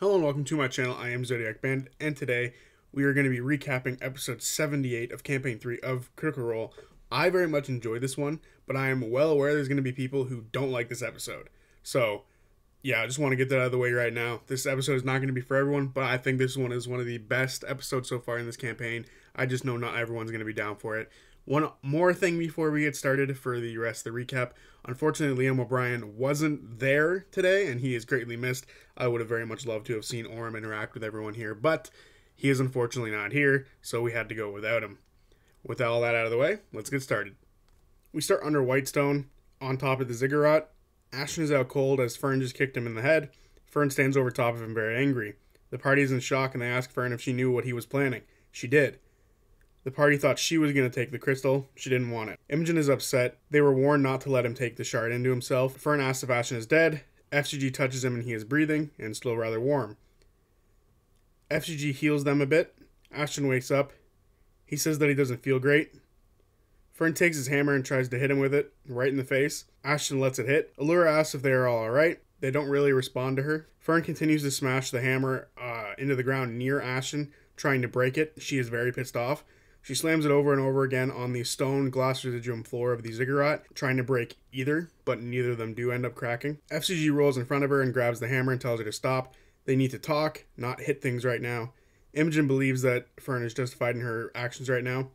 Hello and welcome to my channel. I am Zodiac Band, and today we are going to be recapping episode 78 of Campaign 3 of Critical Role. I very much enjoyed this one, but I am well aware there's going to be people who don't like this episode. So, yeah, I just want to get that out of the way right now. This episode is not going to be for everyone, but I think this one is one of the best episodes so far in this campaign. I just know not everyone's going to be down for it. One more thing before we get started for the rest of the recap. Unfortunately, Liam O'Brien wasn't there today, and he is greatly missed. I would have very much loved to have seen Orm interact with everyone here, but he is unfortunately not here, so we had to go without him. With all that out of the way, let's get started. We start under Whitestone, on top of the ziggurat. Ashton is out cold as Fern just kicked him in the head. Fern stands over top of him very angry. The party is in shock and they ask Fern if she knew what he was planning. She did. The party thought she was going to take the crystal. She didn't want it. Imogen is upset. They were warned not to let him take the shard into himself. Fern asks if Ashton is dead. FGG touches him and he is breathing and still rather warm. FGG heals them a bit. Ashton wakes up. He says that he doesn't feel great. Fern takes his hammer and tries to hit him with it, right in the face. Ashton lets it hit. Allura asks if they are all alright. They don't really respond to her. Fern continues to smash the hammer into the ground near Ashton, trying to break it. She is very pissed off. She slams it over and over again on the stone glass residuum floor of the ziggurat, trying to break either, but neither of them do end up cracking. FCG rolls in front of her and grabs the hammer and tells her to stop. They need to talk, not hit things right now. Imogen believes that Fern is justified in her actions right now.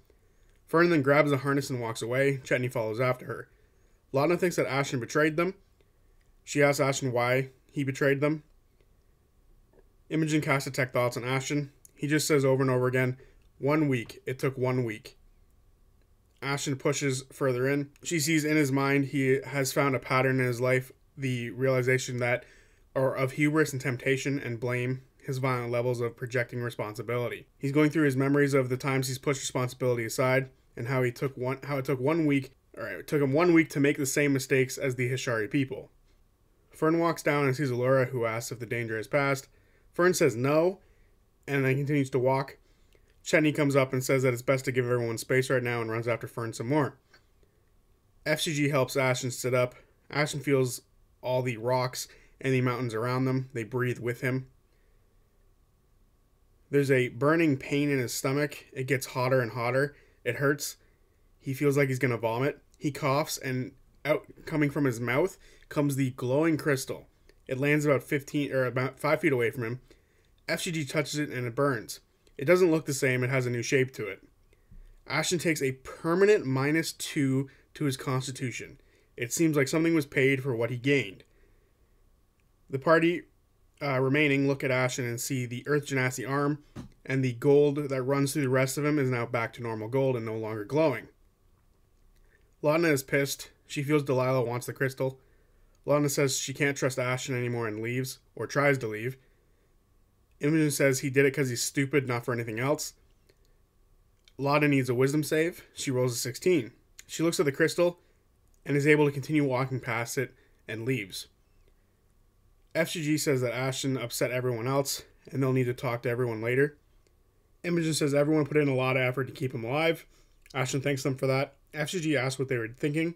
Fern then grabs the harness and walks away. Chetney follows after her. Laudna thinks that Ashton betrayed them. She asks Ashton why he betrayed them. Imogen casts Detect Thoughts on Ashton. He just says over and over again, 1 week. It took 1 week. Ashton pushes further in. She sees in his mind he has found a pattern in his life, the realization that, or of hubris and temptation and blame, his violent levels of projecting responsibility. He's going through his memories of the times he's pushed responsibility aside and how it took 1 week, it took him 1 week to make the same mistakes as the Hishari people. Fern walks down and sees Allura, who asks if the danger has passed. Fern says no, and then continues to walk. Chetney comes up and says that it's best to give everyone space right now and runs after Fern some more. FCG helps Ashton sit up. Ashton feels all the rocks and the mountains around them. They breathe with him. There's a burning pain in his stomach. It gets hotter and hotter. It hurts. He feels like he's going to vomit. He coughs, and out coming from his mouth comes the glowing crystal. It lands about 5 feet away from him. FCG touches it and it burns. It doesn't look the same. It has a new shape to it. Ashton takes a permanent -2 to his constitution. It seems like something was paid for what he gained. The party remaining look at Ashton and see the Earth Genasi arm, and the gold that runs through the rest of him is now back to normal gold and no longer glowing. Laudna is pissed. She feels Delilah wants the crystal. Laudna says she can't trust Ashton anymore and leaves, or tries to leave. Imogen says he did it because he's stupid, not for anything else. Laudna needs a wisdom save. She rolls a 16. She looks at the crystal and is able to continue walking past it and leaves. FGG says that Ashton upset everyone else and they'll need to talk to everyone later. Imogen says everyone put in a lot of effort to keep him alive. Ashton thanks them for that. FGG asks what they were thinking.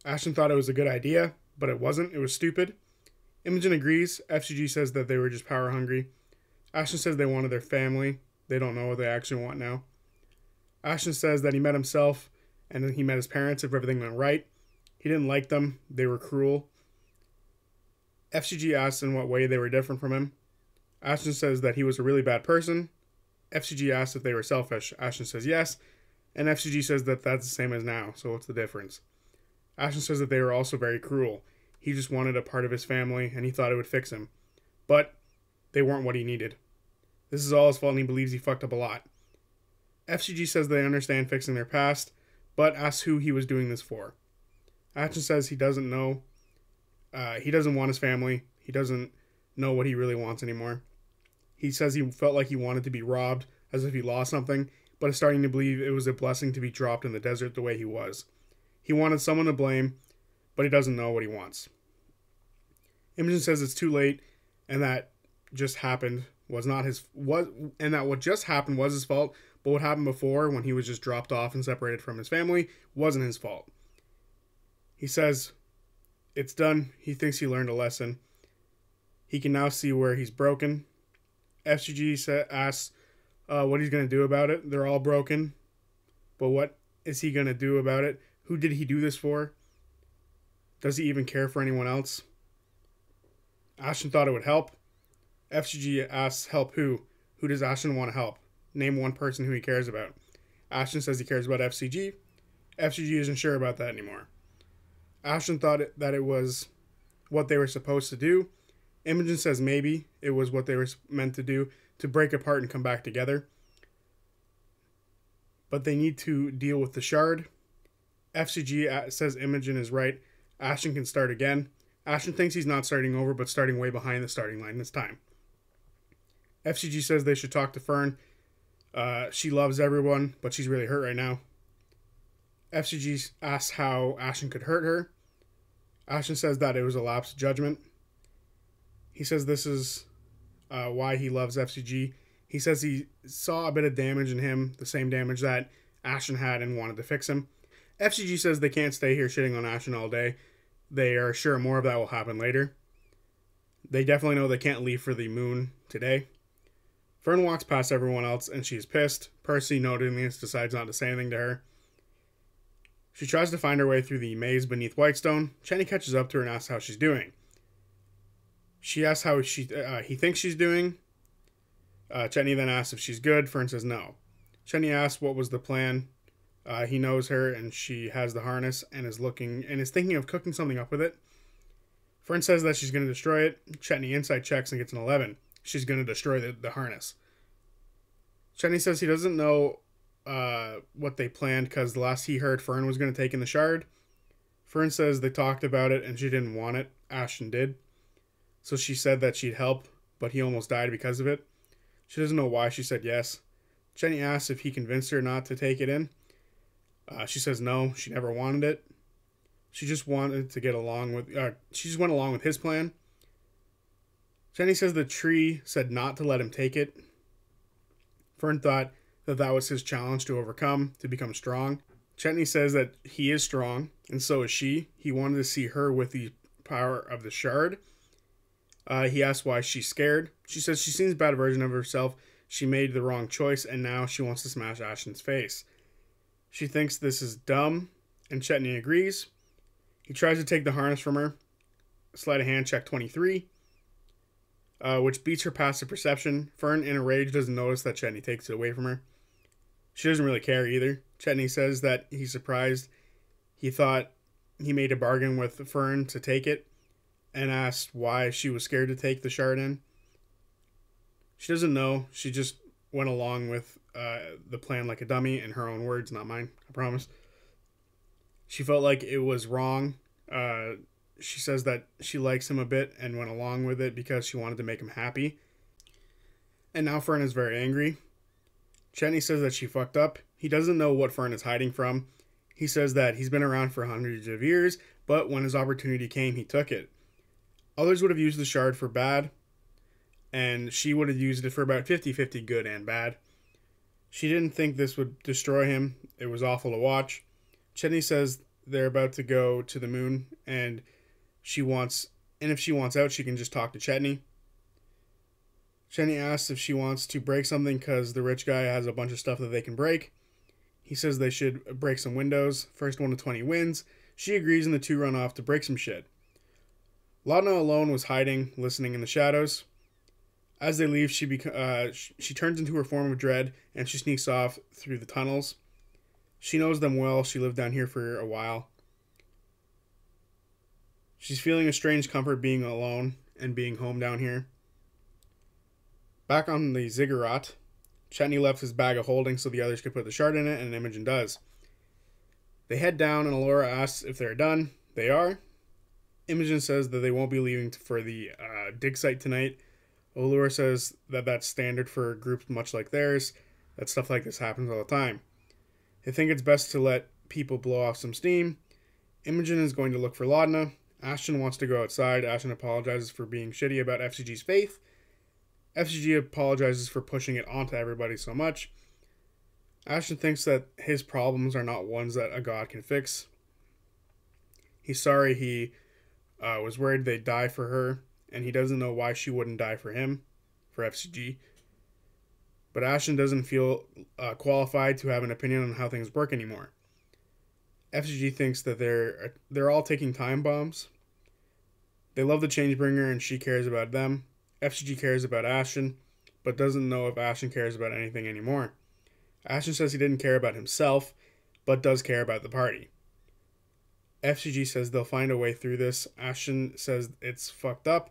Ashton thought it was a good idea, but it wasn't. It was stupid. Imogen agrees. FGG says that they were just power hungry. Ashton says they wanted their family. They don't know what they actually want now. Ashton says that he met himself and then he met his parents if everything went right. He didn't like them. They were cruel. FGG asks in what way they were different from him. Ashton says that he was a really bad person. FGG asks if they were selfish. Ashton says yes. And FGG says that that's the same as now, so what's the difference? Ashton says that they were also very cruel. He just wanted a part of his family, and he thought it would fix him. But they weren't what he needed. This is all his fault, and he believes he fucked up a lot. FGG says they understand fixing their past, but asks who he was doing this for. Ashton says he doesn't know. He doesn't want his family. He doesn't know what he really wants anymore. He says he felt like he wanted to be robbed, as if he lost something, but is starting to believe it was a blessing to be dropped in the desert the way he was. He wanted someone to blame, but he doesn't know what he wants. Imogen says it's too late, and that just happened was not his and that what just happened was his fault, but what happened before when he was just dropped off and separated from his family wasn't his fault. He says it's done. He thinks he learned a lesson. He can now see where he's broken. FCG asks what he's going to do about it. They're all broken, but what is he going to do about it? Who did he do this for? Does he even care for anyone else? Ashton thought it would help. FCG asks help who? Who does Ashton want to help? Name one person who he cares about. Ashton says he cares about FCG. FCG isn't sure about that anymore. Ashton thought that it was what they were supposed to do. Imogen says maybe it was what they were meant to do, to break apart and come back together. But they need to deal with the shard. FCG says Imogen is right. Ashton can start again. Ashton thinks he's not starting over, but starting way behind the starting line this time. FCG says they should talk to Fern. She loves everyone, but she's really hurt right now. FCG asks how Ashton could hurt her. Ashton says that it was a lapse of judgment. He says this is why he loves FCG. He says he saw a bit of damage in him, the same damage that Ashton had, and wanted to fix him. FCG says they can't stay here shitting on Ashton all day. They are sure more of that will happen later. They definitely know they can't leave for the moon today. Fern walks past everyone else and she's pissed. Percy, noting this, decides not to say anything to her. She tries to find her way through the maze beneath Whitestone. Chenny catches up to her and asks how she's doing. She asks how he thinks she's doing. Chenny then asks if she's good. Fern says no. Chenny asks what was the plan. He knows her and she has the harness and is thinking of cooking something up with it. Fern says that she's going to destroy it. Chetney insight checks and gets an 11. She's going to destroy the harness. Chetney says he doesn't know what they planned because the last he heard, Fern was going to take in the shard. Fern says they talked about it and she didn't want it. Ashton did. So she said that she'd help, but he almost died because of it. She doesn't know why she said yes. Chenny asks if he convinced her not to take it in. She says no, she never wanted it. She just wanted to get along with, she just went along with his plan. Chenny says the tree said not to let him take it. Fern thought that was his challenge to overcome, to become strong. Chetney says that he is strong, and so is she. He wanted to see her with the power of the shard. He asks why she's scared. She says she seems a bad version of herself. She made the wrong choice, and now she wants to smash Ashton's face. She thinks this is dumb, and Chetney agrees. He tries to take the harness from her. Sleight of hand check 23, which beats her passive perception. Fern, in a rage, doesn't notice that Chetney takes it away from her. She doesn't really care either. Chetney says that he's surprised. He thought he made a bargain with Fern to take it, and asked why she was scared to take the shard in. She doesn't know. She just went along with the plan like a dummy, in her own words, not mine, I promise. She felt like it was wrong. She says that she likes him a bit and went along with it because she wanted to make him happy. And now Fern is very angry. Chetney says that she fucked up. He doesn't know what Fern is hiding from. He says that he's been around for hundreds of years, but when his opportunity came, he took it. Others would have used the shard for bad, and she would have used it for about 50-50 good and bad. She didn't think this would destroy him. It was awful to watch. Chetney says they're about to go to the moon, and if she wants out, she can just talk to Chetney. Chetney asks if she wants to break something because the rich guy has a bunch of stuff that they can break. He says they should break some windows. First one to 20 wins. She agrees, and the two run off to break some shit. Laudna alone was hiding, listening in the shadows. As they leave, she turns into her form of dread, and she sneaks off through the tunnels. She knows them well. She lived down here for a while. She's feeling a strange comfort being alone and being home down here. Back on the ziggurat, Chetney left his bag of holding so the others could put the shard in it, and Imogen does. They head down, and Allura asks if they're done. They are. Imogen says that they won't be leaving for the dig site tonight. Allura says that that's standard for groups much like theirs, that stuff like this happens all the time. They think it's best to let people blow off some steam. Imogen is going to look for Laudna. Ashton wants to go outside. Ashton apologizes for being shitty about FCG's faith. FCG apologizes for pushing it onto everybody so much. Ashton thinks that his problems are not ones that a god can fix. He's sorry he was worried they'd die for her, and he doesn't know why she wouldn't die for him, for FCG. But Ashton doesn't feel qualified to have an opinion on how things work anymore. FCG thinks that they're all taking time bombs. They love the Changebringer and she cares about them. FCG cares about Ashton, but doesn't know if Ashton cares about anything anymore. Ashton says he didn't care about himself, but does care about the party. FCG says they'll find a way through this. Ashton says it's fucked up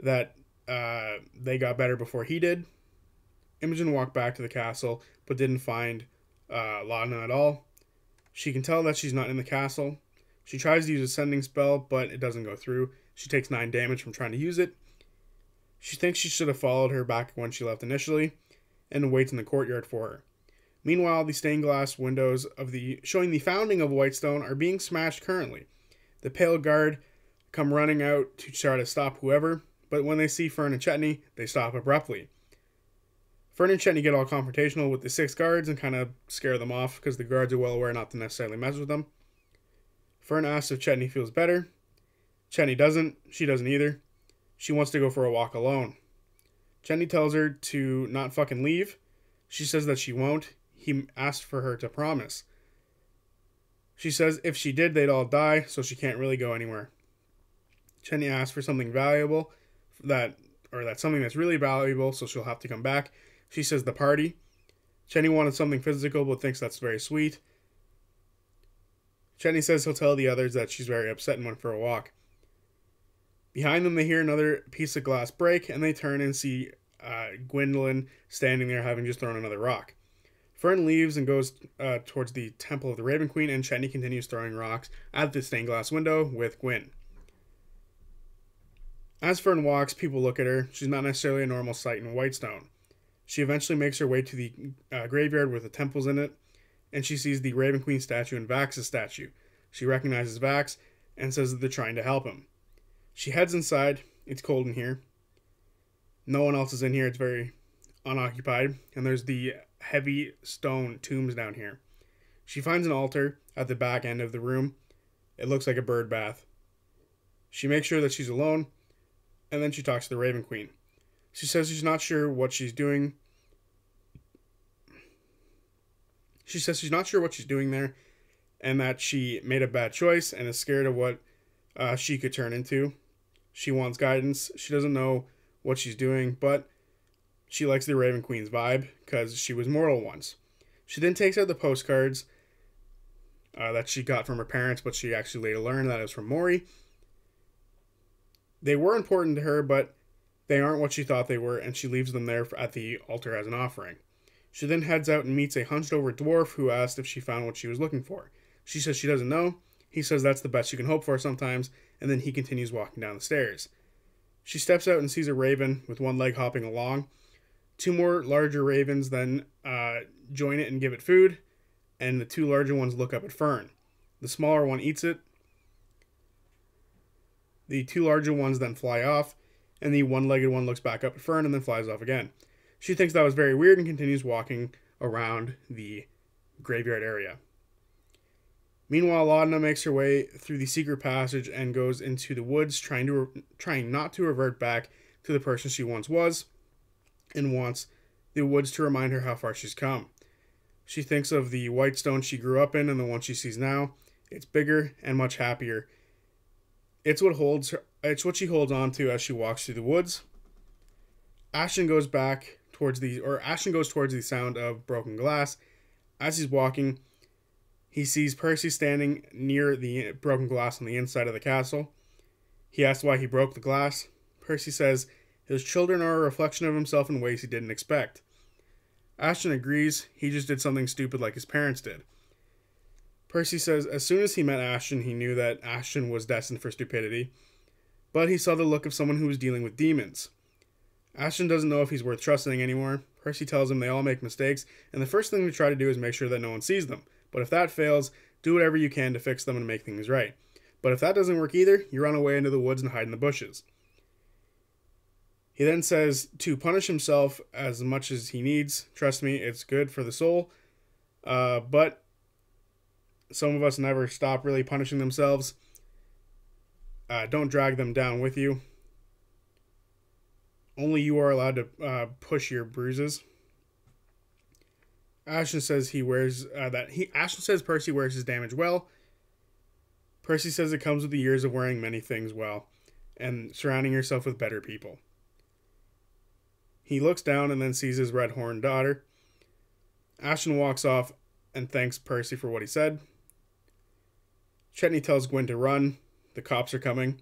that they got better before he did. Imogen walked back to the castle, but didn't find Laudna at all. She can tell that she's not in the castle. She tries to use a sending spell, but it doesn't go through. She takes 9 damage from trying to use it. She thinks she should have followed her back when she left initially, and waits in the courtyard for her. Meanwhile, the stained glass windows showing the founding of Whitestone are being smashed currently. The Pale Guard come running out to try to stop whoever, but when they see Fern and Chetney, they stop abruptly. Fern and Chetney get all confrontational with the 6 guards and kind of scare them off because the guards are well aware not to necessarily mess with them. Fern asks if Chetney feels better. Chetney doesn't. She doesn't either. She wants to go for a walk alone. Chetney tells her to not fucking leave. She says that she won't. He asked for her to promise. She says if she did, they'd all die, so she can't really go anywhere. Chetney asks for something valuable, that's something that's really valuable, so she'll have to come back. She says the party. Chetney wanted something physical, but thinks that's very sweet. Chetney says he'll tell the others that she's very upset and went for a walk. Behind them, they hear another piece of glass break, and they turn and see Gwendolyn standing there having just thrown another rock. Fern leaves and goes towards the Temple of the Raven Queen, and Chetney continues throwing rocks at the stained glass window with Gwyn. As Fern walks, people look at her. She's not necessarily a normal sight in Whitestone. She eventually makes her way to the graveyard with the temples in it, and she sees the Raven Queen statue and Vax's statue. She recognizes Vax and says that they're trying to help him. She heads inside. It's cold in here. No one else is in here. It's very unoccupied, and there's the heavy stone tombs down here. She finds an altar at the back end of the room. It looks like a bird bath. She makes sure that she's alone, and then she talks to the Raven Queen. She says she's not sure what she's doing. She says she's not sure what she's doing there, and that she made a bad choice and is scared of what she could turn into. She wants guidance. She doesn't know what she's doing, but she likes the Raven Queen's vibe because she was mortal once. She then takes out the postcards that she got from her parents, but she actually later learned that it was from Mori. They were important to her, but they aren't what she thought they were, and she leaves them there at the altar as an offering. She then heads out and meets a hunched-over dwarf who asked if she found what she was looking for. She says she doesn't know. He says that's the best you can hope for sometimes, and then he continues walking down the stairs. She steps out and sees a raven with one leg hopping along. 2 more larger ravens then join it and give it food, and the 2 larger ones look up at Fern. The smaller one eats it. The 2 larger ones then fly off, and the one-legged one looks back up at Fern and then flies off again. She thinks that was very weird and continues walking around the graveyard area. Meanwhile, Laudna makes her way through the secret passage and goes into the woods, trying not to revert back to the person she once was, and wants the woods to remind her how far she's come. She thinks of the Whitestone she grew up in and the one she sees now. It's bigger and much happier. It's what she holds on to as she walks through the woods. Ashton goes towards the sound of broken glass. As he's walking, he sees Percy standing near the broken glass on the inside of the castle. He asks why he broke the glass. Percy says his children are a reflection of himself in ways he didn't expect. Ashton agrees. He just did something stupid like his parents did. Percy says as soon as he met Ashton, he knew that Ashton was destined for stupidity, but he saw the look of someone who was dealing with demons. Ashton doesn't know if he's worth trusting anymore. Percy tells him they all make mistakes, and the first thing to try to do is make sure that no one sees them. But if that fails, do whatever you can to fix them and make things right. But if that doesn't work either, you run away into the woods and hide in the bushes. He then says to punish himself as much as he needs. Trust me, it's good for the soul. But some of us never stop really punishing themselves. Don't drag them down with you. Only you are allowed to push your bruises. Ashton says Ashton says Percy wears his damage well. Percy says it comes with the years of wearing many things well and surrounding yourself with better people. He looks down and then sees his red-horned daughter. Ashton walks off and thanks Percy for what he said. Chetney tells Gwyn to run. The cops are coming.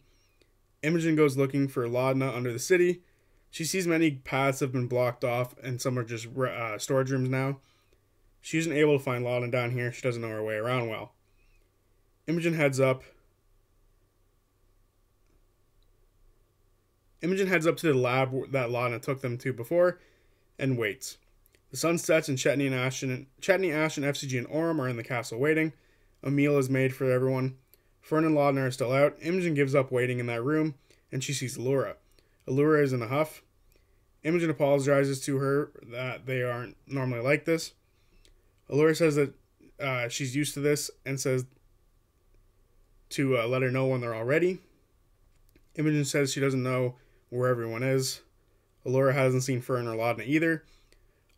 Imogen goes looking for Laudna under the city. She sees many paths have been blocked off and some are just storage rooms now. She isn't able to find Laudna down here. She doesn't know her way around well. Imogen heads up to the lab that Laudna took them to before and waits. The sun sets and Chetney, Ashton, FCG, and Orym are in the castle waiting. A meal is made for everyone. Fern and Laudna are still out. Imogen gives up waiting in that room and she sees Allura. Allura is in a huff. Imogen apologizes to her that they aren't normally like this. Allura says that she's used to this and says to let her know when they're all ready. Imogen says she doesn't know where everyone is. Allura hasn't seen Fern or Laudna either.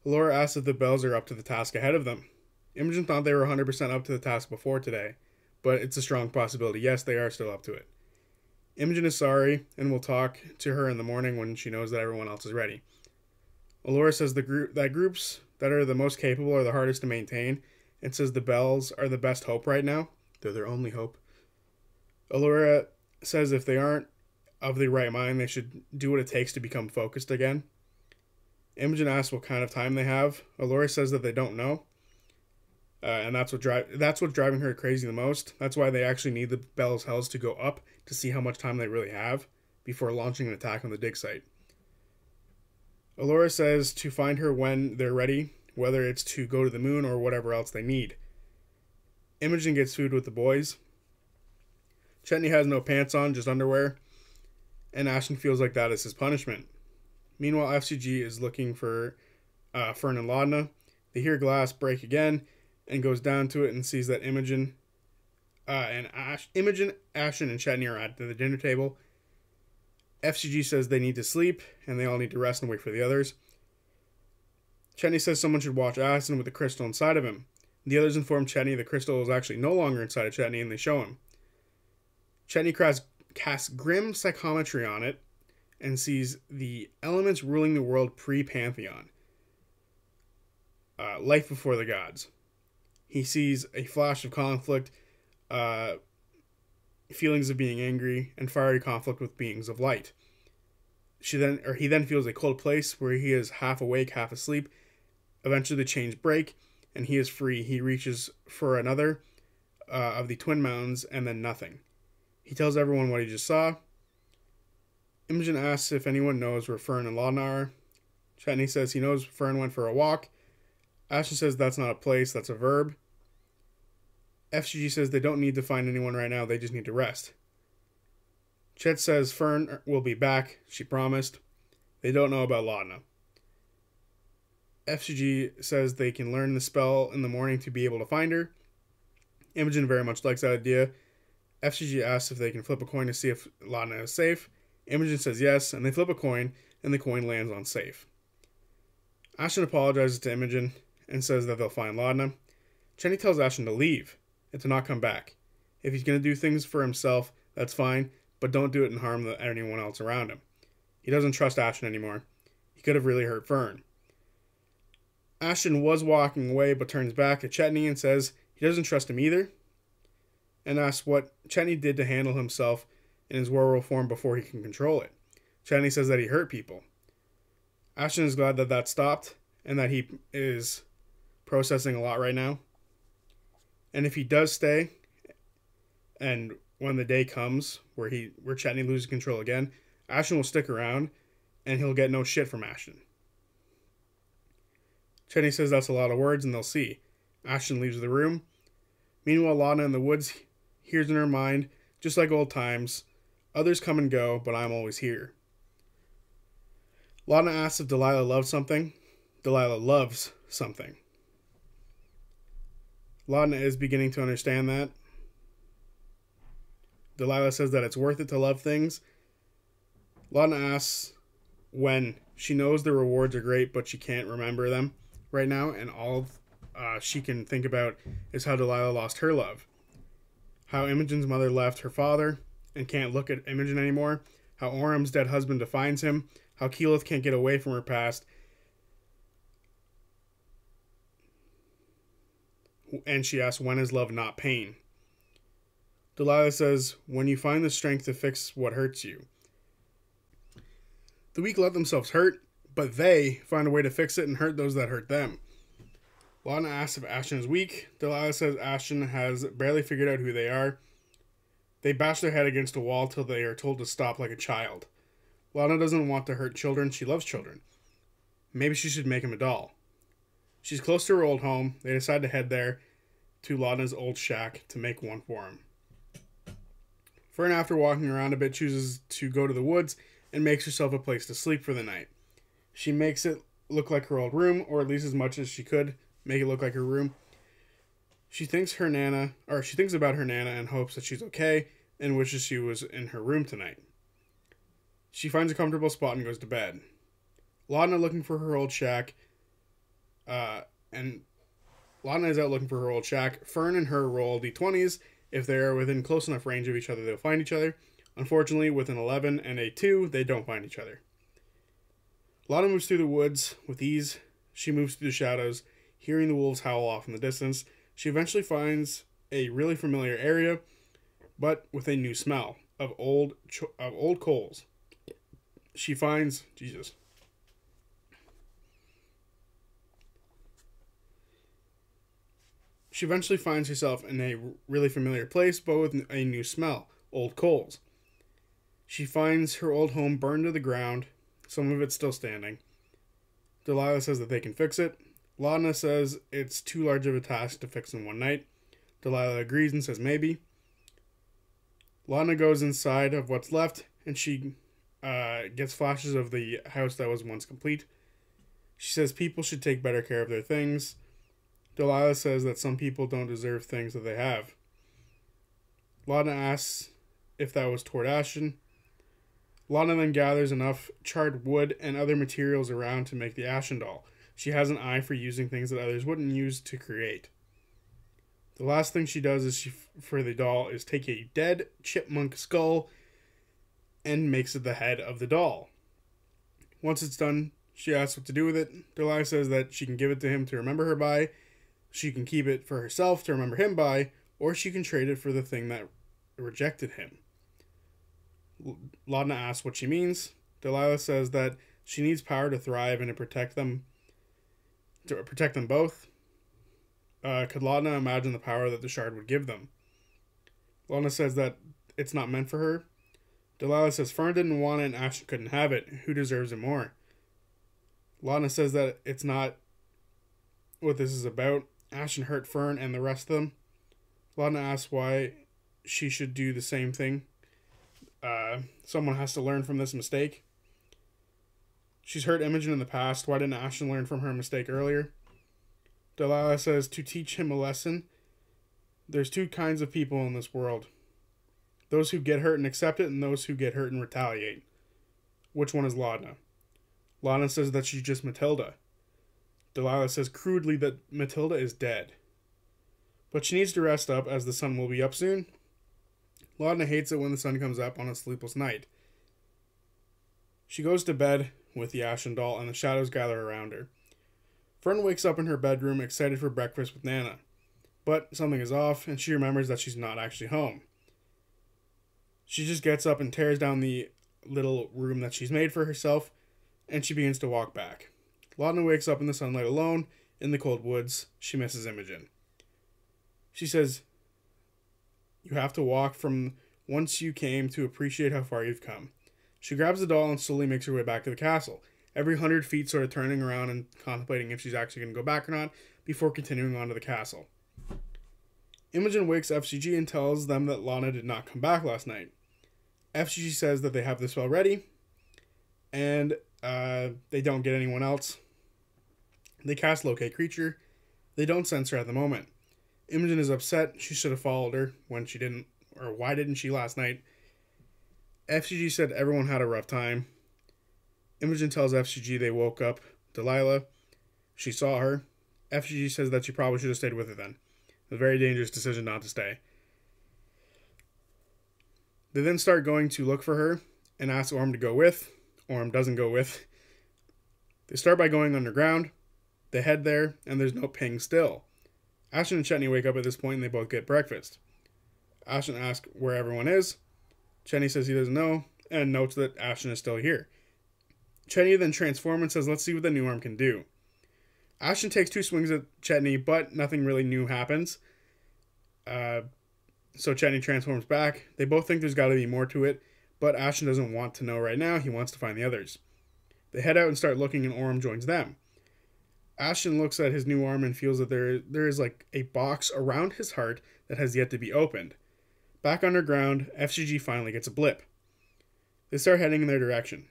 Allura asks if the Bells are up to the task ahead of them. Imogen thought they were 100% up to the task before today, but it's a strong possibility. Yes, they are still up to it. Imogen is sorry and will talk to her in the morning when she knows that everyone else is ready. Allura says that groups that are the most capable are the hardest to maintain and says the Bells are the best hope right now. They're their only hope. Allura says if they aren't of the right mind, they should do what it takes to become focused again. Imogen asks what kind of time they have. Allura says that they don't know. And that's what's driving her crazy the most. That's why they actually need the Bells' health to go up to see how much time they really have before launching an attack on the dig site. Allura says to find her when they're ready, whether it's to go to the moon or whatever else they need. Imogen gets food with the boys. Chetney has no pants on, just underwear, and Ashton feels like that is his punishment. Meanwhile, FCG is looking for Fern and Laudna. They hear glass break again and goes down to it and sees that Imogen, Ashton, and Chetney are at the dinner table. FCG says they need to sleep and they all need to rest and wait for the others. Chetney says someone should watch Ashton with the crystal inside of him. The others inform Chetney the crystal is actually no longer inside of Chetney and they show him. Chetney casts grim psychometry on it and sees the elements ruling the world pre-Pantheon. Life before the gods. He sees a flash of conflict, feelings of being angry, and fiery conflict with beings of light. He then feels a cold place where he is half awake, half asleep. Eventually the chains break, and he is free. He reaches for another of the Twin Mountains, and then nothing. He tells everyone what he just saw. Imogen asks if anyone knows where Fern and Laudna are. Chetney says he knows Fern went for a walk. Ashton says that's not a place, that's a verb. FCG says they don't need to find anyone right now, they just need to rest. Chet says Fern will be back, she promised. They don't know about Laudna. FCG says they can learn the spell in the morning to be able to find her. Imogen very much likes that idea. FCG asks if they can flip a coin to see if Laudna is safe. Imogen says yes, and they flip a coin, and the coin lands on safe. Ashton apologizes to Imogen and says that they'll find Laudna. Chetney tells Ashton to leave and to not come back. If he's going to do things for himself, that's fine, but don't do it and harm anyone else around him. He doesn't trust Ashton anymore. He could have really hurt Fern. Ashton was walking away but turns back to Chetney and says he doesn't trust him either, and asks what Chetney did to handle himself in his werewolf form before he can control it. Chetney says that he hurt people. Ashton is glad that stopped and that he is processing a lot right now. And if he does stay, and when the day comes where Chetney loses control again, Ashton will stick around and he'll get no shit from Ashton. Chetney says that's a lot of words and they'll see. Ashton leaves the room. Meanwhile, Laudna in the woods hears in her mind, just like old times, others come and go, but I'm always here. Laudna asks if Delilah loves something. Delilah loves something. Laudna is beginning to understand that. Delilah says that it's worth it to love things. Laudna asks when she knows the rewards are great, but she can't remember them right now, and all she can think about is how Delilah lost her love, how Imogen's mother left her father and can't look at Imogen anymore, how Orm's dead husband defines him, how Keyleth can't get away from her past, and she asks, when is love not pain? Delilah says, when you find the strength to fix what hurts you. The weak let themselves hurt, but they find a way to fix it and hurt those that hurt them. Laudna asks if Ashen is weak. Delilah says Ashen has barely figured out who they are. They bash their head against a wall till they are told to stop like a child. Laudna doesn't want to hurt children. She loves children. Maybe she should make him a doll. She's close to her old home. They decide to head there to Laudna's old shack to make one for him. Fern, after walking around a bit, chooses to go to the woods and makes herself a place to sleep for the night. She makes it look like her old room, or at least as much as she could make it look like her room. She thinks about her Nana and hopes that she's okay and wishes she was in her room tonight. She finds a comfortable spot and goes to bed. Laudna looking for her old shack, and Laudna is out looking for her old shack. Fern and her roll d20s. If they are within close enough range of each other, they'll find each other. Unfortunately, with an 11 and a 2, they don't find each other. Laudna moves through the woods with ease. She moves through the shadows, hearing the wolves howl off in the distance. She eventually finds a really familiar area, but with a new smell of old coals. She finds She eventually finds herself in a really familiar place, but with a new smell, old coals. She finds her old home burned to the ground, some of it still standing. Delilah says that they can fix it. Laudna says it's too large of a task to fix in one night. Delilah agrees and says maybe. Laudna goes inside of what's left, and she gets flashes of the house that was once complete. She says people should take better care of their things. Delilah says that some people don't deserve things that they have. Laudna asks if that was toward Ashen. Laudna then gathers enough charred wood and other materials around to make the Ashen doll. She has an eye for using things that others wouldn't use to create. The last thing she does for the doll is take a dead chipmunk skull and makes it the head of the doll. Once it's done, she asks what to do with it. Delilah says that she can give it to him to remember her by, she can keep it for herself to remember him by, or she can trade it for the thing that rejected him. Laudna asks what she means. Delilah says that she needs power to thrive and to protect them both. Could Laudna imagine the power that the shard would give them? Laudna says that it's not meant for her. Delilah says Fern didn't want it and Ashen couldn't have it. Who deserves it more? Laudna says that it's not what this is about. Ashen hurt Fern and the rest of them. Laudna asks why she should do the same thing. Someone has to learn from this mistake. She's hurt Imogen in the past. Why didn't Ashen learn from her mistake earlier? Delilah says to teach him a lesson. There's two kinds of people in this world. Those who get hurt and accept it, and those who get hurt and retaliate. Which one is Laudna? Laudna says that she's just Matilda. Delilah says crudely that Matilda is dead. But she needs to rest up as the sun will be up soon. Laudna hates it when the sun comes up on a sleepless night. She goes to bed with the Ashen doll and the shadows gather around her. Fern wakes up in her bedroom excited for breakfast with Nana. But something is off and she remembers that she's not actually home. She just gets up and tears down the little room that she's made for herself and she begins to walk back. Laudna wakes up in the sunlight alone in the cold woods. She misses Imogen. She says, you have to walk from whence you came to appreciate how far you've come. She grabs the doll and slowly makes her way back to the castle. Every 100 feet sort of turning around and contemplating if she's actually going to go back or not before continuing on to the castle. Imogen wakes FCG and tells them that Laudna did not come back last night. FCG says that they have the spell ready and they don't get anyone else. They cast Locate Creature. They don't sense her at the moment. Imogen is upset. She should have followed her when she didn't, or why didn't she last night? FCG said everyone had a rough time. Imogen tells FCG they woke up Delilah. She saw her. FCG says that she probably should have stayed with her then. A very dangerous decision not to stay. They then start going to look for her and ask Orm to go with. Orm doesn't go with. They start by going underground. They head there, and there's no ping still. Ashton and Chetney wake up at this point, and they both get breakfast. Ashton asks where everyone is. Chetney says he doesn't know, and notes that Ashton is still here. Chetney then transforms and says, let's see what the new arm can do. Ashton takes 2 swings at Chetney, but nothing really new happens. So Chetney transforms back. They both think there's got to be more to it, but Ashton doesn't want to know right now. He wants to find the others. They head out and start looking, and Orm joins them. Ashton looks at his new arm and feels that there is like a box around his heart that has yet to be opened. Back underground, FCG finally gets a blip. They start heading in their direction.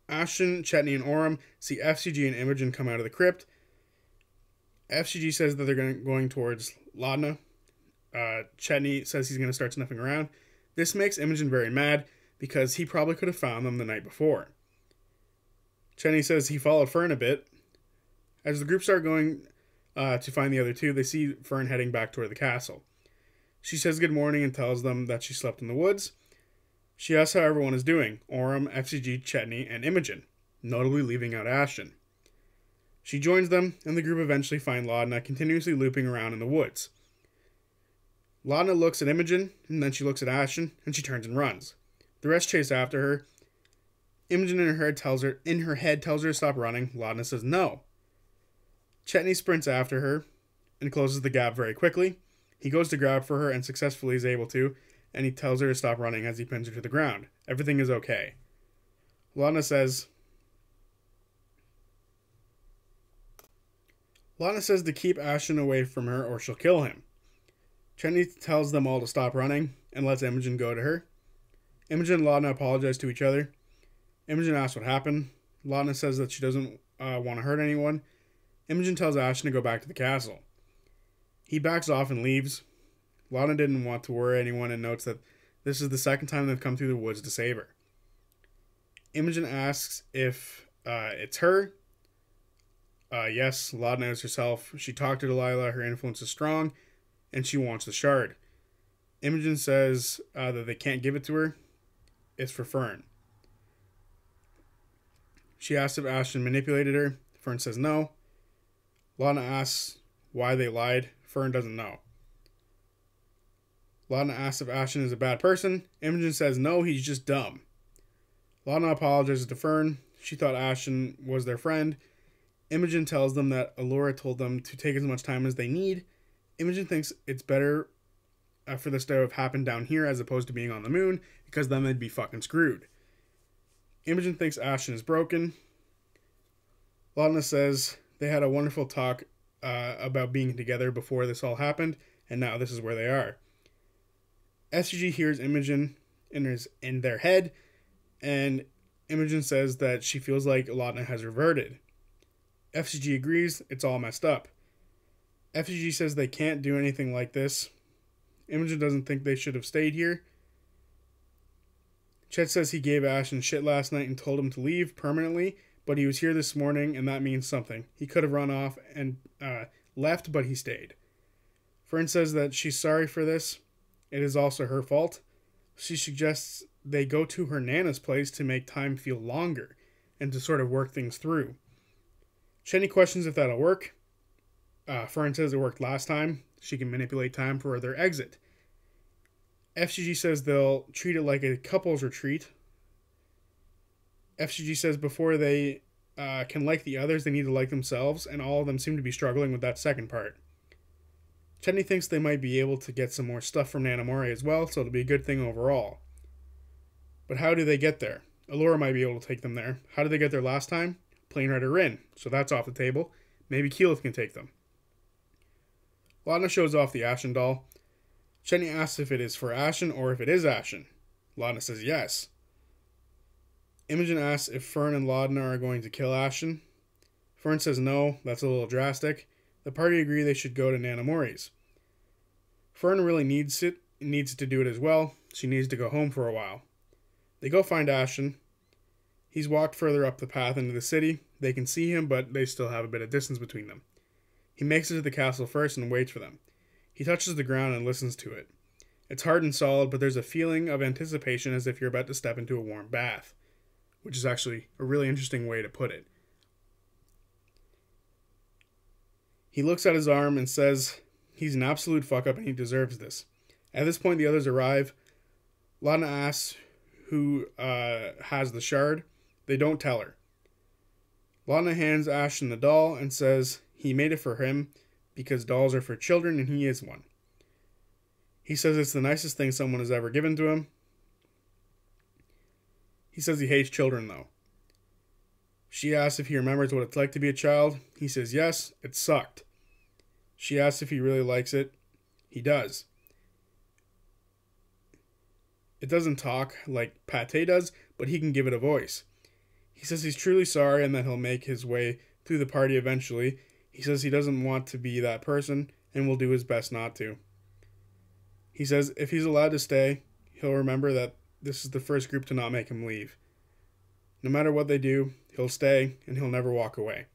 Ashton, Chetney, and Orm see FCG and Imogen come out of the crypt. FCG says that they're going towards Laudna. Chetney says he's going to start sniffing around. This makes Imogen very mad because he probably could have found them the night before. Chetney says he followed Fern a bit. As the group start going to find the other two, they see Fern heading back toward the castle. She says good morning and tells them that she slept in the woods. She asks how everyone is doing, Orm, FCG, Chetney, and Imogen, notably leaving out Ashton. She joins them, and the group eventually find Laudna continuously looping around in the woods. Laudna looks at Imogen, and then she looks at Ashton, and she turns and runs. The rest chase after her. Imogen in her head tells her to stop running. Laudna says no. Chetney sprints after her and closes the gap very quickly. He goes to grab for her and successfully is able to, and he tells her to stop running as he pins her to the ground. Everything is okay. Laudna says to keep Ashton away from her or she'll kill him. Chetney tells them all to stop running and lets Imogen go to her. Imogen and Laudna apologize to each other. Imogen asks what happened. Laudna says that she doesn't want to hurt anyone. Imogen tells Ashton to go back to the castle. He backs off and leaves. Laudna didn't want to worry anyone and notes that this is the second time they've come through the woods to save her. Imogen asks if it's her. Yes, Laudna is herself. She talked to Delilah, her influence is strong, and she wants the shard. Imogen says that they can't give it to her. It's for Fern. She asks if Ashton manipulated her. Fern says no. Laudna asks why they lied. Fern doesn't know. Laudna asks if Ashton is a bad person. Imogen says no, he's just dumb. Laudna apologizes to Fern. She thought Ashton was their friend. Imogen tells them that Allura told them to take as much time as they need. Imogen thinks it's better for this to have happened down here as opposed to being on the moon, because then they'd be fucking screwed. Imogen thinks Ashton is broken. Laudna says they had a wonderful talk about being together before this all happened, and now this is where they are. SCG hears Imogen in their head, and Imogen says that she feels like Laudna has reverted. FCG agrees, it's all messed up. FCG says they can't do anything like this. Imogen doesn't think they should have stayed here. Chet says he gave Ashton shit last night and told him to leave permanently, but he was here this morning and that means something. He could have run off and left, but he stayed. Fern says that she's sorry for this. It is also her fault. She suggests they go to her Nana's place to make time feel longer and to sort of work things through. Chetney questions if that'll work. Fern says it worked last time. She can manipulate time for their exit. FCG says they'll treat it like a couple's retreat. FCG says before they can like the others, they need to like themselves, and all of them seem to be struggling with that second part. Chetney thinks they might be able to get some more stuff from Nana Mori as well, so it'll be a good thing overall. But how do they get there? Allura might be able to take them there. How did they get there last time? Plane Rider Rin, so that's off the table. Maybe Keyleth can take them. Laudna shows off the Ashton doll. Chetney asks if it is for Ashton or if it is Ashton. Laudna says yes. Imogen asks if Fern and Laudna are going to kill Ashton. Fern says no, that's a little drastic. The party agree they should go to Nana Mori's. Fern really needs to do it as well. She needs to go home for a while. They go find Ashton. He's walked further up the path into the city. They can see him, but they still have a bit of distance between them. He makes it to the castle first and waits for them. He touches the ground and listens to it. It's hard and solid, but there's a feeling of anticipation as if you're about to step into a warm bath, which is actually a really interesting way to put it. He looks at his arm and says he's an absolute fuck-up and he deserves this. At this point, the others arrive. Laudna asks who has the shard. They don't tell her. Laudna hands Ashen the doll and says he made it for him because dolls are for children and he is one. He says it's the nicest thing someone has ever given to him. He says he hates children, though. She asks if he remembers what it's like to be a child. He says yes, it sucked. She asks if he really likes it. He does. It doesn't talk like Pate does, but he can give it a voice. He says he's truly sorry and that he'll make his way through the party eventually. He says he doesn't want to be that person and will do his best not to. He says if he's allowed to stay, he'll remember that this is the first group to not make him leave. No matter what they do, he'll stay and he'll never walk away.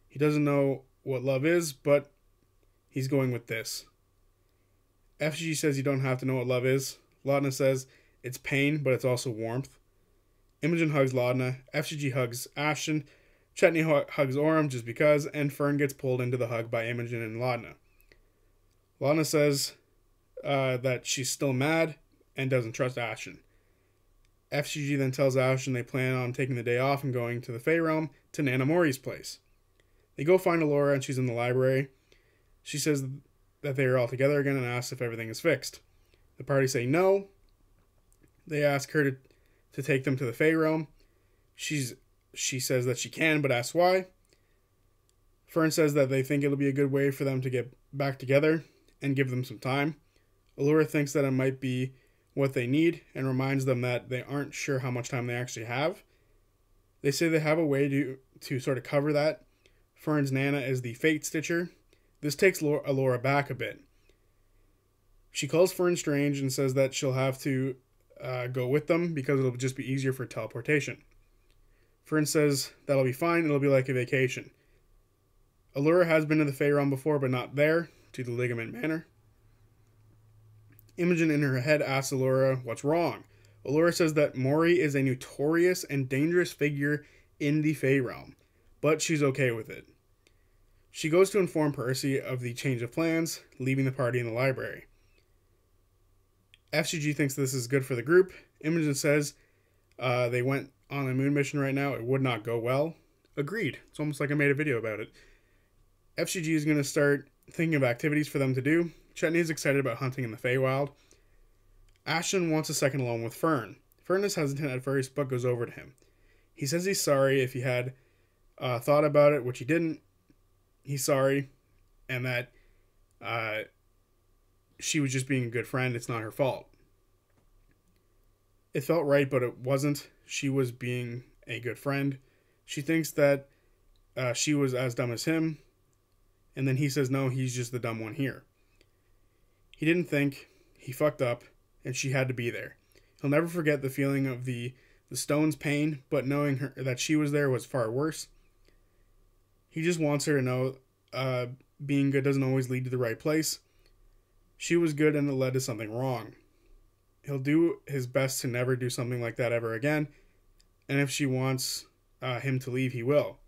He doesn't know what love is, but he's going with this. FGG says you don't have to know what love is. Laudna says it's pain, but it's also warmth. Imogen hugs Laudna. FGG hugs Ashen. Chetney hugs Orym just because, and Fern gets pulled into the hug by Imogen and Laudna. Laudna says that she's still mad and doesn't trust Ashen. FGG then tells Ashen they plan on taking the day off and going to the Fey Realm to Nana Mori's place. They go find Allura and she's in the library. She says that they are all together again and asks if everything is fixed. The party say no. They ask her to take them to the Fey Realm. She says that she can, but asks why. Fern says that they think it'll be a good way for them to get back together and give them some time. Allura thinks that it might be what they need and reminds them that they aren't sure how much time they actually have. They say they have a way to sort of cover that. Fern's Nana is the Fate Stitcher. This takes Allura back a bit. She calls Fern strange and says that she'll have to go with them because it'll just be easier for teleportation. Fern says that'll be fine, it'll be like a vacation. Allura has been to the Fey Realm before, but not there, to the Ligament Manor. Imogen in her head asks Allura what's wrong. Allura says that Mori is a notorious and dangerous figure in the Fey Realm, but she's okay with it. She goes to inform Percy of the change of plans, leaving the party in the library. FGG thinks this is good for the group. Imogen says they went on a moon mission right now. It would not go well. Agreed. It's almost like I made a video about it. FGG is going to start thinking of activities for them to do. Chetney is excited about hunting in the Feywild. Ashen wants a second alone with Fern. Fern is hesitant at first, but goes over to him. He says he's sorry if he had thought about it, which he didn't. He's sorry, and that she was just being a good friend. It's not her fault. It felt right, but it wasn't. She was being a good friend. She thinks that she was as dumb as him, and then he says no, he's just the dumb one here. He didn't think, he fucked up, and she had to be there. He'll never forget the feeling of the stone's pain, but knowing her that she was there was far worse. He just wants her to know being good doesn't always lead to the right place. She was good and it led to something wrong. He'll do his best to never do something like that ever again, and if she wants him to leave, he will.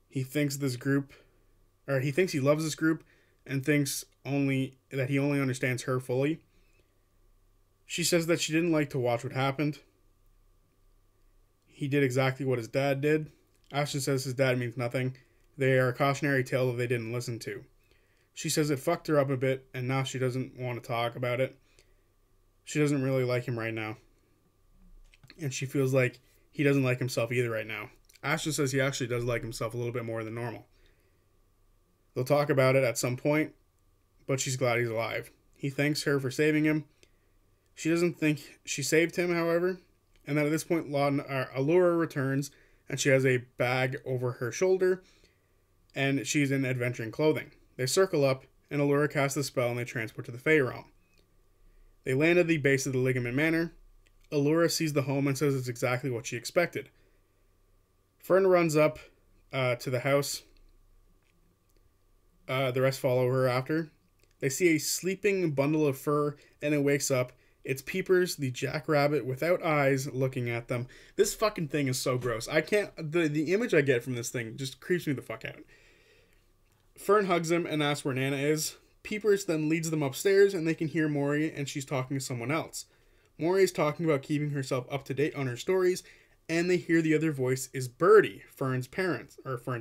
He thinks he loves this group and thinks that he only understands her fully. She says that she didn't like to watch what happened. He did exactly what his dad did. Ashen says his dad means nothing. They are a cautionary tale that they didn't listen to. She says it fucked her up a bit, and now she doesn't want to talk about it. She doesn't really like him right now. And she feels like he doesn't like himself either right now. Ashen says he actually does like himself a little bit more than normal. They'll talk about it at some point, but she's glad he's alive. He thanks her for saving him. She doesn't think she saved him, however, and then at this point, Allura returns, and she has a bag over her shoulder, and she's in adventuring clothing. They circle up, and Allura casts the spell, and they transport to the Fey Realm. They land at the base of the Ligament Manor. Allura sees the home and says it's exactly what she expected. Fern runs up to the house. The rest follow her after. They see a sleeping bundle of fur, and it wakes up. It's Peepers, the jackrabbit without eyes, looking at them. This fucking thing is so gross. I can't... The image I get from this thing just creeps me the fuck out. Fern hugs him and asks where Nana is. Peepers then leads them upstairs, and they can hear Maury, and she's talking to someone else. Maury is talking about keeping herself up to date on her stories, and they hear the other voice is Birdie, Fern's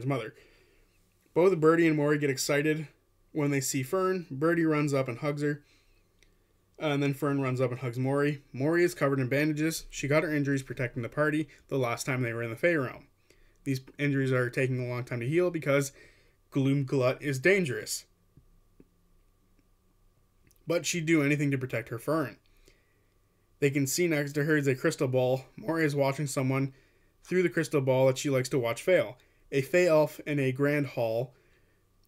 mother. Both Birdie and Maury get excited when they see Fern. Birdie runs up and hugs her. And then Fern runs up and hugs Maury. Maury is covered in bandages. She got her injuries protecting the party the last time they were in the Fey Realm. These injuries are taking a long time to heal because Gloomglut is dangerous. But she'd do anything to protect her Fern. They can see next to her is a crystal ball. Maury is watching someone through the crystal ball that she likes to watch fail. A Fey elf in a grand hall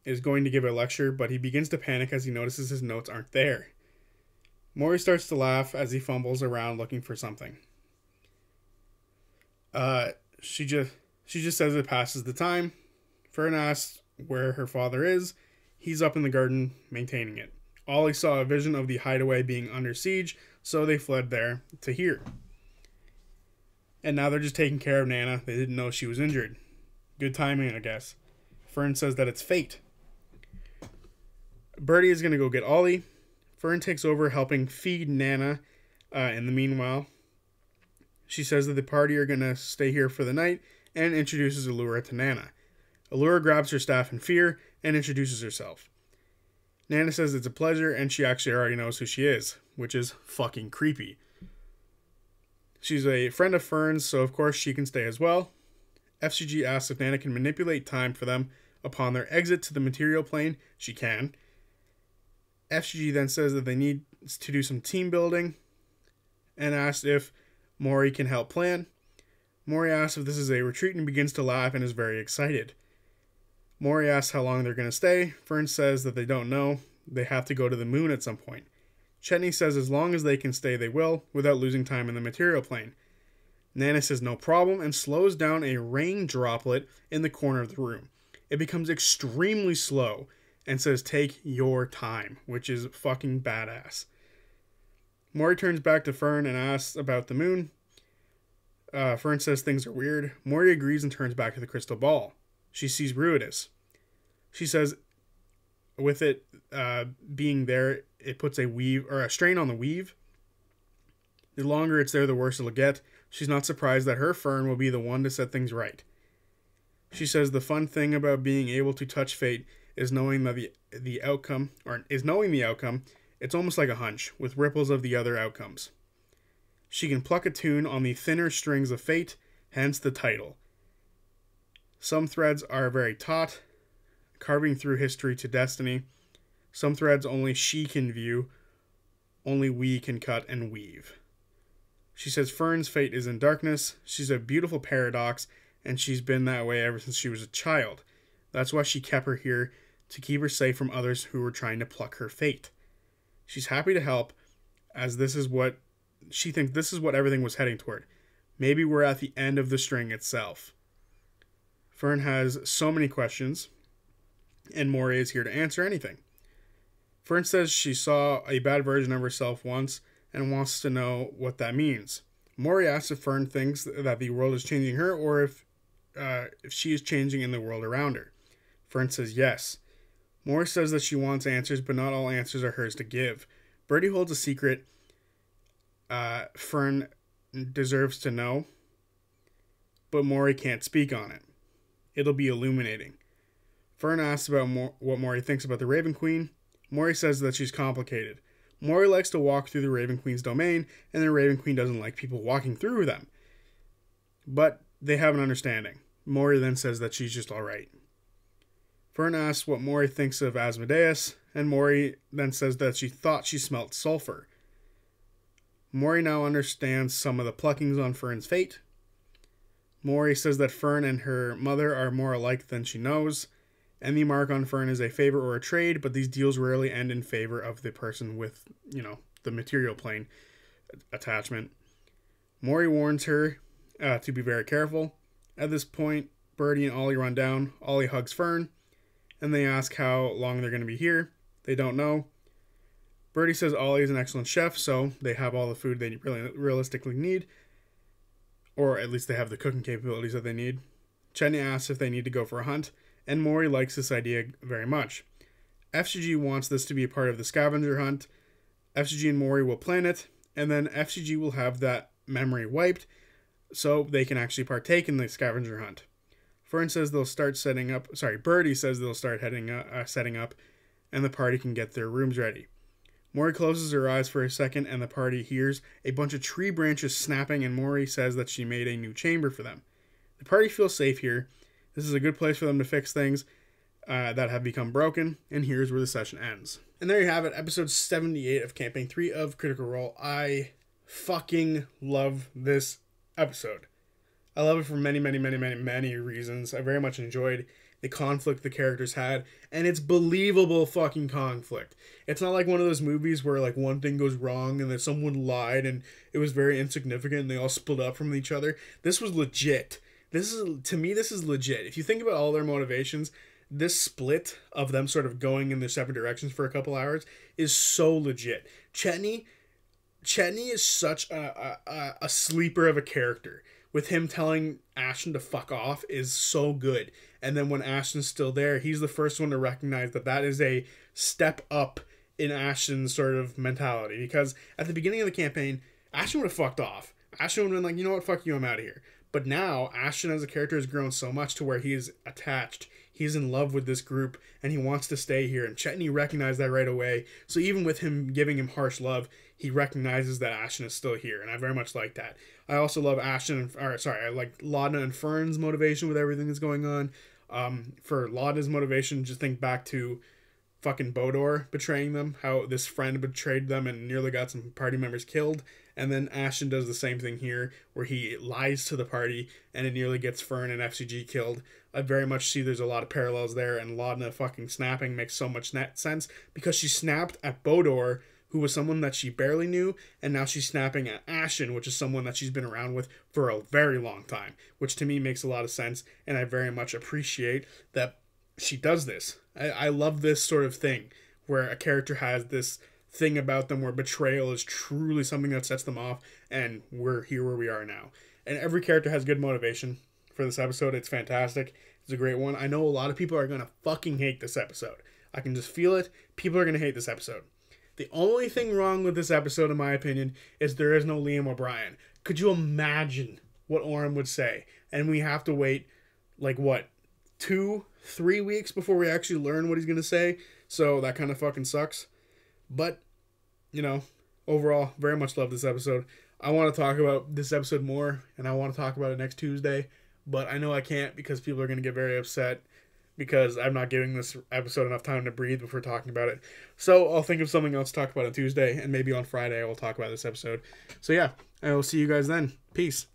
is going to give a lecture, but he begins to panic as he notices his notes aren't there. Maury starts to laugh as he fumbles around looking for something. She just says it passes the time. Fern asks where her father is. He's up in the garden maintaining it. Ollie saw a vision of the hideaway being under siege, so they fled there to here. And now they're just taking care of Nana. They didn't know she was injured. Good timing, I guess. Fern says that it's fate. Birdie is going to go get Ollie. Fern takes over helping feed Nana in the meanwhile. She says that the party are going to stay here for the night and introduces Allura to Nana. Allura grabs her staff in fear and introduces herself. Nana says it's a pleasure and she actually already knows who she is, which is fucking creepy. She's a friend of Fern's, so of course she can stay as well. FCG asks if Nana can manipulate time for them upon their exit to the material plane. She can. FCG then says that they need to do some team building and asks if Maury can help plan. Maury asks if this is a retreat and begins to laugh and is very excited. Maury asks how long they're going to stay. Fern says that they don't know. They have to go to the moon at some point. Chetney says as long as they can stay, they will, without losing time in the material plane. Nana says no problem and slows down a rain droplet in the corner of the room. It becomes extremely slow and says take your time, which is fucking badass. Maury turns back to Fern and asks about the moon. Fern says things are weird. Maury agrees and turns back to the crystal ball. She sees Ruidus. She says with it being there, it puts a strain on the weave. The longer it's there, the worse it'll get. She's not surprised that her Fern will be the one to set things right. She says the fun thing about being able to touch fate is knowing that the outcome. It's almost like a hunch, with ripples of the other outcomes. She can pluck a tune on the thinner strings of fate, hence the title. Some threads are very taut, carving through history to destiny. Some threads only she can view, only we can cut and weave. She says Fern's fate is in darkness. She's a beautiful paradox, and she's been that way ever since she was a child. That's why she kept her here, to keep her safe from others who were trying to pluck her fate. She's happy to help, as she thinks this is what everything was heading toward. Maybe we're at the end of the string itself. Fern has so many questions, and Maury is here to answer anything. Fern says she saw a bad version of herself once and wants to know what that means. Maury asks if Fern thinks that the world is changing her or if she is changing in the world around her. Fern says yes. Maury says that she wants answers, but not all answers are hers to give. Birdie holds a secret Fern deserves to know, but Maury can't speak on it. It'll be illuminating. Fern asks about what Maury thinks about the Raven Queen. Maury says that she's complicated. Maury likes to walk through the Raven Queen's domain, and the Raven Queen doesn't like people walking through them. But they have an understanding. Maury then says that she's just alright. Fern asks what Maury thinks of Asmodeus, and Maury then says that she thought she smelt sulfur. Maury now understands some of the pluckings on Fern's fate. Maury says that Fern and her mother are more alike than she knows, and the mark on Fern is a favor or a trade, but these deals rarely end in favor of the person with, the material plane attachment. Maury warns her to be very careful. At this point, Birdie and Ollie run down. Ollie hugs Fern, and they ask how long they're going to be here. They don't know. Birdie says Ollie is an excellent chef, so they have all the food they really realistically need. Or at least they have the cooking capabilities that they need. Chetney asks if they need to go for a hunt, and Maury likes this idea very much. FCG wants this to be a part of the scavenger hunt. FCG and Maury will plan it, and then FCG will have that memory wiped so they can actually partake in the scavenger hunt. Fern says they'll start setting up. Birdie says they'll start setting up, and the party can get their rooms ready. Maury closes her eyes for a second, and the party hears a bunch of tree branches snapping, and Maury says that she made a new chamber for them. The party feels safe here. This is a good place for them to fix things that have become broken, and here's where the session ends. And there you have it, episode 78 of Campaign 3 of Critical Role. I fucking love this episode. I love it for many, many, many, many, many reasons. I very much enjoyed the conflict the characters had, and it's believable fucking conflict. It's not like one of those movies where like one thing goes wrong and then someone lied and it was very insignificant and they all split up from each other. This was legit. This is legit. If you think about all their motivations, this split of them sort of going in their separate directions for a couple hours is so legit. Chetney is such a sleeper of a character. With him telling Ashton to fuck off is so good. And then when Ashton's still there, he's the first one to recognize that is a step up in Ashton's sort of mentality. Because at the beginning of the campaign, Ashton would have fucked off. Ashton would have been like, you know what, fuck you, I'm out of here. But now, Ashton as a character has grown so much to where he is attached. He's in love with this group, and he wants to stay here. And Chetney recognized that right away. So even with him giving him harsh love, he recognizes that Ashton is still here, and I very much like that. I also love I like Laudna and Fern's motivation with everything that's going on. For Laudna's motivation, just think back to fucking Bodor betraying them, how this friend betrayed them and nearly got some party members killed. And then Ashton does the same thing here, where he lies to the party and it nearly gets Fern and FCG killed. I very much see there's a lot of parallels there, and Laudna fucking snapping makes so much sense because she snapped at Bodor, who was someone that she barely knew, and now she's snapping at Ashton, which is someone that she's been around with for a very long time, which to me makes a lot of sense, and I very much appreciate that she does this. I love this sort of thing, where a character has this thing about them where betrayal is truly something that sets them off, and we're here where we are now. And every character has good motivation for this episode. It's fantastic. It's a great one. I know a lot of people are going to fucking hate this episode. I can just feel it. People are going to hate this episode. The only thing wrong with this episode, in my opinion, is there is no Liam O'Brien. Could you imagine what Orm would say? And we have to wait, 2-3 weeks before we actually learn what he's going to say. So that kind of fucking sucks. But, overall, very much love this episode. I want to talk about this episode more, and I want to talk about it next Tuesday. But I know I can't because people are going to get very upset because I'm not giving this episode enough time to breathe before talking about it. So I'll think of something else to talk about on Tuesday, and maybe on Friday I will talk about this episode. So yeah, I will see you guys then. Peace.